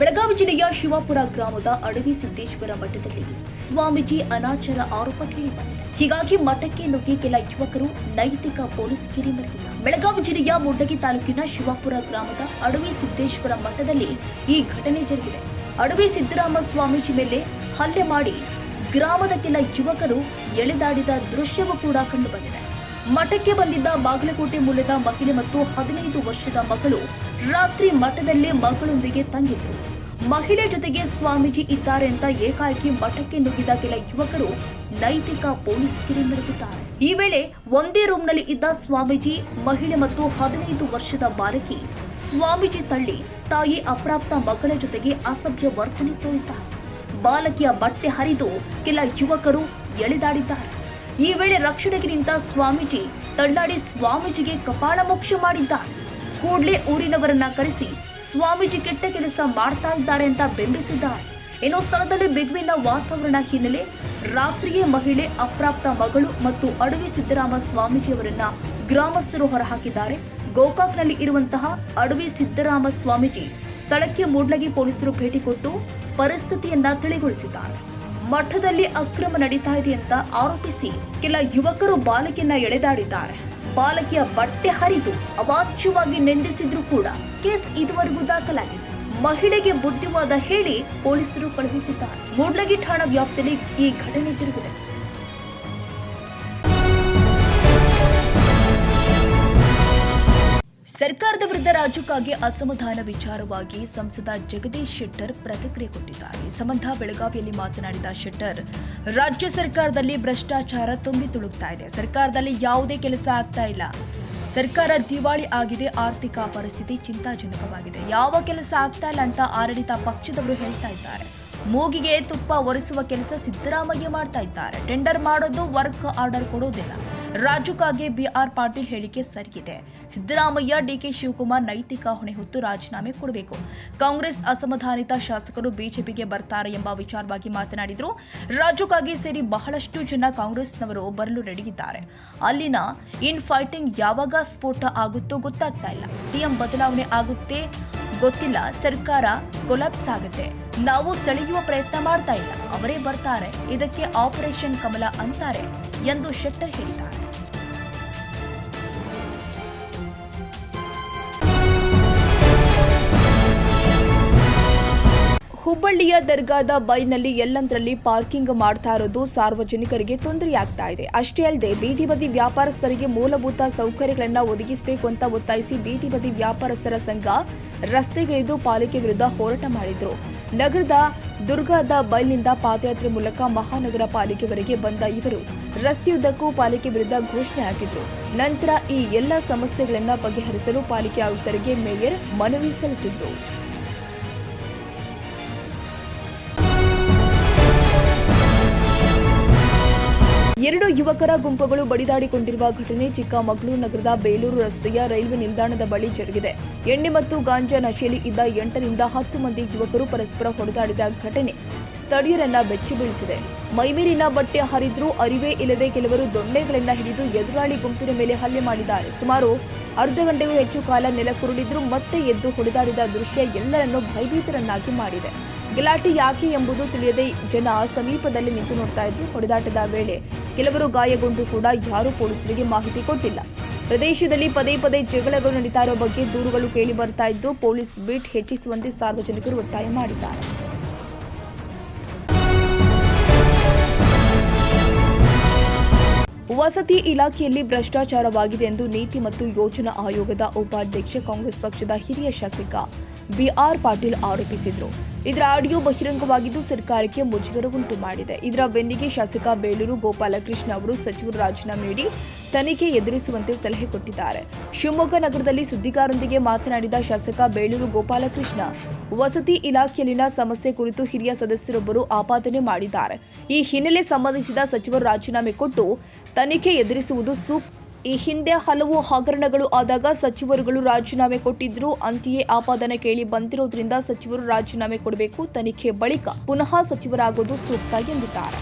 ಬೆಳಗಾವಿ ಜಿಲ್ಲೆಯ ಶಿವಾಪುರ ಗ್ರಾಮದ ಅಡವಿ ಸಿದ್ದೇಶ್ವರ ಮಠದಲ್ಲಿ ಸ್ವಾಮೀಜಿ ಅನಾಚಾರ ಆರೋಪ ಕೇಳಿಬಂದಿದೆ. ಹೀಗಾಗಿ ಮಠಕ್ಕೆ ನುಗ್ಗಿ ಕೆಲ ಯುವಕರು ನೈತಿಕ ಪೊಲೀಸ್ ಕಿರಿ ಮೆರೆದಿದ್ದಾರೆ. ಬೆಳಗಾವಿ ಜಿಲ್ಲೆಯ ಮುಂಡಗಿ ತಾಲೂಕಿನ ಶಿವಾಪುರ ಗ್ರಾಮದ ಅಡವಿ ಸಿದ್ದೇಶ್ವರ ಮಠದಲ್ಲಿ ಈ ಘಟನೆ ಜರುಗಿದೆ. ಅಡವಿ ಸಿದ್ದರಾಮ ಸ್ವಾಮೀಜಿ ಮೇಲೆ ಹಲ್ಲೆ ಮಾಡಿ ಗ್ರಾಮದ ಕೆಲ ಯುವಕರು ಎಳೆದಾಡಿದ ದೃಶ್ಯವೂ ಕೂಡ ಕಂಡುಬಂದಿದೆ. ಮಠಕ್ಕೆ ಬಂದಿದ್ದ ಬಾಗಲಕೋಟೆ ಮೂಲದ ಮಹಿಳೆ ಮತ್ತು 15 ವರ್ಷದ ಮಗಳು ರಾತ್ರಿ ಮಠದಲ್ಲೇ ಮಗಳೊಂದಿಗೆ ತಂಗಿದ್ರು. ಮಹಿಳೆ ಜೊತೆಗೆ ಸ್ವಾಮೀಜಿ ಇದ್ದಾರೆ ಅಂತ ಏಕಾಏಕಿ ಮಠಕ್ಕೆ ನುಗ್ಗಿದ ಕೆಲ ಯುವಕರು ನೈತಿಕ ಪೊಲೀಸ್ ಕಿರಿ ಮೆರೆದಿದ್ದಾರೆ. ಈ ವೇಳೆ ಒಂದೇ ರೂಮ್ನಲ್ಲಿ ಇದ್ದ ಸ್ವಾಮೀಜಿ, ಮಹಿಳೆ ಮತ್ತು 15 ವರ್ಷದ ಬಾಲಕಿ ಸ್ವಾಮೀಜಿ ತಳ್ಳಿ ತಾಯಿ ಅಪ್ರಾಪ್ತ ಮಗಳ ಜೊತೆಗೆ ಅಸಭ್ಯ ವರ್ತನೆ ತೋರಿದ್ದಾರೆ. ಬಾಲಕಿಯ ಬಟ್ಟೆ ಹರಿದು ಕೆಲ ಯುವಕರು ಎಳೆದಾಡಿದ್ದಾರೆ. ಈ ವೇಳೆ ರಕ್ಷಣೆಗೆ ನಿಂತ ಸ್ವಾಮೀಜಿ ತಳ್ಳಾಡಿ ಸ್ವಾಮೀಜಿಗೆ ಕಪಾಳ ಮೋಕ್ಷ ಮಾಡಿದ್ದಾರೆ. ಕೂಡಲೇ ಊರಿನವರನ್ನ ಕರೆಸಿ ಸ್ವಾಮೀಜಿ ಕೆಟ್ಟ ಕೆಲಸ ಮಾಡ್ತಾ ಇದ್ದಾರೆ ಅಂತ ಬೆಂಬಲಿಸಿದ್ದಾರೆ. ಇನ್ನು ಸ್ಥಳದಲ್ಲಿ ಬಿಗುವಿನ ವಾತಾವರಣ ಹಿನ್ನೆಲೆ ರಾತ್ರಿಯೇ ಮಹಿಳೆ, ಅಪ್ರಾಪ್ತ ಮಗಳು ಮತ್ತು ಅಡವಿ ಸಿದ್ದರಾಮ ಸ್ವಾಮೀಜಿಯವರನ್ನ ಗ್ರಾಮಸ್ಥರು ಹೊರಹಾಕಿದ್ದಾರೆ. ಗೋಕಾಕ್ನಲ್ಲಿ ಇರುವಂತಹ ಅಡವಿ ಸಿದ್ದರಾಮ ಸ್ವಾಮೀಜಿ ಸ್ಥಳಕ್ಕೆ ಮೂಡ್ಲಗಿ ಪೊಲೀಸರು ಭೇಟಿ ಕೊಟ್ಟು ಪರಿಸ್ಥಿತಿಯನ್ನ ತಿಳಿಗೊಳಿಸಿದ್ದಾರೆ. ಮಠದಲ್ಲಿ ಅಕ್ರಮ ನಡೀತಾ ಇದೆ ಅಂತ ಆರೋಪಿಸಿ ಕೆಲ ಯುವಕರು ಬಾಲಕಿಯನ್ನ ಎಳೆದಾಡಿದ್ದಾರೆ. ಬಾಲಕಿಯ ಬಟ್ಟೆ ಹರಿದು ಅವಾಚ್ಯವಾಗಿ ನಿಂದಿಸಿದ್ರು ಕೂಡ ಕೇಸ್ ಇದುವರೆಗೂ ದಾಖಲಾಗಿದೆ. ಮಹಿಳೆಗೆ ಬುದ್ಧಿವಾದ ಹೇಳಿ ಪೊಲೀಸರು ಕಳುಹಿಸಿದ್ದಾರೆ. ಮೂಡ್ಲಗಿ ಠಾಣಾ ವ್ಯಾಪ್ತಿಯಲ್ಲಿ ಈ ಘಟನೆ ಜರುಗಿದೆ. ಸರ್ಕಾರದ ವಿರುದ್ಧ ರಾಜ್ಯಕ್ಕಾಗಿ ಅಸಮಾಧಾನ ವಿಚಾರವಾಗಿ ಸಂಸದ ಜಗದೀಶ್ ಶೆಟ್ಟರ್ ಪ್ರತಿಕ್ರಿಯೆ ಕೊಟ್ಟಿದ್ದಾರೆ. ಈ ಸಂಬಂಧ ಬೆಳಗಾವಿಯಲ್ಲಿ ಮಾತನಾಡಿದ ಶೆಟ್ಟರ್, ರಾಜ್ಯ ಸರ್ಕಾರದಲ್ಲಿ ಭ್ರಷ್ಟಾಚಾರ ತುಂಬಿ ತುಳುಕ್ತಾ ಇದೆ. ಸರ್ಕಾರದಲ್ಲಿ ಯಾವುದೇ ಕೆಲಸ ಆಗ್ತಾ ಇಲ್ಲ. ಸರ್ಕಾರ ದಿವಾಳಿ ಆಗಿದೆ. ಆರ್ಥಿಕ ಪರಿಸ್ಥಿತಿ ಚಿಂತಾಜನಕವಾಗಿದೆ. ಯಾವ ಕೆಲಸ ಆಗ್ತಾ ಇಲ್ಲ ಅಂತ ಆಡಳಿತ ಪಕ್ಷದವರು ಹೇಳ್ತಾ ಇದ್ದಾರೆ. ಮೂಗಿಗೆ ತುಪ್ಪ ಒರೆಸುವ ಕೆಲಸ ಸಿದ್ದರಾಮಯ್ಯ ಮಾಡ್ತಾ ಇದ್ದಾರೆ. ಟೆಂಡರ್ ಮಾಡೋದು, ವರ್ಕ್ ಆರ್ಡರ್ ಕೊಡೋದಿಲ್ಲ. ರಾಜ್ಯಕ್ಕಾಗಿ BR ಪಾಟೀಲ್ ಹೇಳಿಕೆ ಸರಿಯಿದೆ. ಸಿದ್ದರಾಮಯ್ಯ, DK ಶಿವಕುಮಾರ್ ನೈತಿಕ ಹೊಣೆ ಹೊತ್ತು ರಾಜೀನಾಮೆ ಕೊಡಬೇಕು. ಕಾಂಗ್ರೆಸ್ ಅಸಮಾಧಾನಿತ ಶಾಸಕರು ಬಿಜೆಪಿಗೆ ಬರ್ತಾರೆ ಎಂಬ ವಿಚಾರವಾಗಿ ಮಾತನಾಡಿದ್ರು. ರಾಜ್ಯಕ್ಕಾಗಿ ಸೇರಿ ಬಹಳಷ್ಟು ಜನ ಕಾಂಗ್ರೆಸ್ನವರು ಬರಲು ರೆಡಿಯಿದ್ದಾರೆ. ಅಲ್ಲಿನ ಇನ್ ಫೈಟಿಂಗ್ ಯಾವಾಗ ಸ್ಫೋಟ ಆಗುತ್ತೋ ಗೊತ್ತಾಗ್ತಾ ಇಲ್ಲ. ಸಿಎಂ ಬದಲಾವಣೆ ಆಗುತ್ತೆ ಗೊತ್ತಿಲ್ಲ. ಸರ್ಕಾರ ಕೊಲಾಪ್ಸ್ ಆಗುತ್ತೆ. ನಾವು ಸೆಳೆಯುವ ಪ್ರಯತ್ನ ಮಾಡ್ತಾ ಇಲ್ಲ. ಅವರೇ ಬರ್ತಾರೆ. ಇದಕ್ಕೆ ಆಪರೇಷನ್ ಕಮಲ ಅಂತಾರೆ ಎಂದು ಶೆಟ್ಟರ್ ಹೇಳಿದ್ದಾರೆ. ಹುಬ್ಬಳ್ಳಿಯ ದರ್ಗಾದ ಬೈನಲ್ಲಿ ಎಲ್ಲಂದರಲ್ಲಿ ಪಾರ್ಕಿಂಗ್ ಮಾಡ್ತಾ ಇರೋದು ಸಾರ್ವಜನಿಕರಿಗೆ ತೊಂದರೆಯಾಗ್ತಾ ಇದೆ. ಅಷ್ಟೇ ಅಲ್ಲದೆ ಬೀದಿ ಬದಿ ವ್ಯಾಪಾರಸ್ಥರಿಗೆ ಮೂಲಭೂತ ಸೌಕರ್ಯಗಳನ್ನು ಒದಗಿಸಬೇಕು ಅಂತ ಒತ್ತಾಯಿಸಿ ಬೀದಿ ಬದಿ ವ್ಯಾಪಾರಸ್ಥರ ಸಂಘ ರಸ್ತೆಗಿಳಿದು ಪಾಲಿಕೆ ವಿರುದ್ಧ ಹೋರಾಟ ಮಾಡಿದ್ರು. ನಗರದ ದುರ್ಗಾದ ಬೈಲ್ನಿಂದ ಪಾದಯಾತ್ರೆ ಮೂಲಕ ಮಹಾನಗರ ಪಾಲಿಕೆವರೆಗೆ ಬಂದ ಇವರು ರಸ್ತೆಯುದ್ದಕ್ಕೂ ಪಾಲಿಕೆ ವಿರುದ್ಧ ಘೋಷಣೆ ಹಾಕಿದ್ರು. ನಂತರ ಈ ಎಲ್ಲ ಸಮಸ್ಯೆಗಳನ್ನು ಬಗೆಹರಿಸಲು ಪಾಲಿಕೆ ಆಯುಕ್ತರಿಗೆ ಮೇಯರ್ ಮನವಿ ಸಲ್ಲಿಸಿದ್ರು. ಎರಡು ಯುವಕರ ಗುಂಪುಗಳು ಬಡಿದಾಡಿಕೊಂಡಿರುವ ಘಟನೆ ಚಿಕ್ಕಮಗಳೂರು ನಗರದ ಬೇಲೂರು ರಸ್ತೆಯ ರೈಲ್ವೆ ನಿಲ್ದಾಣದ ಬಳಿ ಜರುಗಿದೆ. ಎಣ್ಣೆ ಮತ್ತು ಗಾಂಜಾ ನಶೆಯಲ್ಲಿ ಇದ್ದ 8 ರಿಂದ 10 ಮಂದಿ ಯುವಕರು ಪರಸ್ಪರ ಹೊಡೆದಾಡಿದ ಘಟನೆ ಸ್ಥಳೀಯರನ್ನ ಬೆಚ್ಚಿ ಬೀಳಿಸಿದೆ. ಮೈಮೇಲಿನ ಬಟ್ಟೆ ಹರಿದ್ರೂ ಅರಿವೇ ಇಲ್ಲದೆ ಕೆಲವರು ದೊಣ್ಣೆಗಳಿಂದ ಹಿಡಿದು ಎದುರಾಳಿ ಗುಂಪಿನ ಮೇಲೆ ಹಲ್ಲೆ ಮಾಡಿದ್ದಾರೆ. ಸುಮಾರು ಅರ್ಧ ಗಂಟೆಗೂ ಹೆಚ್ಚು ಕಾಲ ನೆಲಕ್ಕುರುಳಿದ್ರು ಮತ್ತೆ ಎದ್ದು ಹೊಡೆದಾಡಿದ ದೃಶ್ಯ ಎಲ್ಲರನ್ನೂ ಭಯಭೀತರನ್ನಾಗಿ ಮಾಡಿದೆ. ಗಲಾಟೆ ಯಾಕೆ ಎಂಬುದು ತಿಳಿಯದೆ ಜನ ಸಮೀಪದಲ್ಲಿ ನಿಂತು ನೋಡ್ತಾ ಇದ್ರು. ಹೊಡೆದಾಟದ ವೇಳೆ ಕೆಲವರು ಗಾಯಗೊಂಡು ಕೂಡ ಯಾರೂ ಪೊಲೀಸರಿಗೆ ಮಾಹಿತಿ ಕೊಟ್ಟಿಲ್ಲ. ಪ್ರದೇಶದಲ್ಲಿ ಪದೇ ಪದೇ ಜಗಳಗಳು ನಡೀತಾ ಇರೋ ಬಗ್ಗೆ ದೂರುಗಳು ಕೇಳಿ ಬರ್ತಾ ಇದ್ದು ಪೊಲೀಸ್ ಬೀಟ್ ಹೆಚ್ಚಿಸುವಂತೆ ಸಾರ್ವಜನಿಕರು ಒತ್ತಾಯ ಮಾಡಿದ್ದಾರೆ. ವಸತಿ ಇಲಾಖೆಯಲ್ಲಿ ಭ್ರಷ್ಟಾಚಾರವಾಗಿದೆ ಎಂದು ನೀತಿ ಮತ್ತು ಯೋಜನಾ ಆಯೋಗದ ಉಪಾಧ್ಯಕ್ಷ ಕಾಂಗ್ರೆಸ್ ಪಕ್ಷದ ಹಿರಿಯ ಶಾಸಕ BR ಪಾಟೀಲ್ ಆರೋಪಿಸಿದರು. ಇದರ ಆಡಿಯೋ ಬಹಿರಂಗವಾಗಿದ್ದು ಸರ್ಕಾರಕ್ಕೆ ಮುಜುಗರ ಉಂಟು ಮಾಡಿದೆ. ಇದರ ಬೆನ್ನಿಗೆ ಶಾಸಕ ಬೇಲೂರು ಗೋಪಾಲಕೃಷ್ಣ ಅವರು ಸಚಿವರು ರಾಜೀನಾಮೆ ನೀಡಿ ತನಿಖೆ ಎದುರಿಸುವಂತೆ ಸಲಹೆ ಕೊಟ್ಟಿದ್ದಾರೆ. ಶಿವಮೊಗ್ಗ ನಗರದಲ್ಲಿ ಸುದ್ದಿಗಾರರೊಂದಿಗೆ ಮಾತನಾಡಿದ ಶಾಸಕ ಬೇಲೂರು ಗೋಪಾಲಕೃಷ್ಣ, ವಸತಿ ಇಲಾಖೆಯಲ್ಲಿನ ಸಮಸ್ಯೆ ಕುರಿತು ಹಿರಿಯ ಸದಸ್ಯರೊಬ್ಬರು ಆಪಾದನೆ ಮಾಡಿದ್ದಾರೆ. ಈ ಹಿನ್ನೆಲೆ ಸಂಬಂಧಿಸಿದ ಸಚಿವರು ರಾಜೀನಾಮೆ ಕೊಟ್ಟು ತನಿಖೆ ಎದುರಿಸುವುದು ಸೂಕ್ತ. ಈ ಹಿಂದೆ ಹಲವು ಹಗರಣಗಳು ಆದಾಗ ಸಚಿವರುಗಳು ರಾಜೀನಾಮೆ ಕೊಟ್ಟಿದ್ರು. ಅಂತೆಯೇ ಆಪಾದನೆ ಕೇಳಿ ಬಂದಿರೋದ್ರಿಂದ ಸಚಿವರು ರಾಜೀನಾಮೆ ಕೊಡಬೇಕು. ತನಿಖೆ ಬಳಿಕ ಪುನಃ ಸಚಿವರಾಗೋದು ಸೂಕ್ತ ಎಂದಿದ್ದಾರೆ.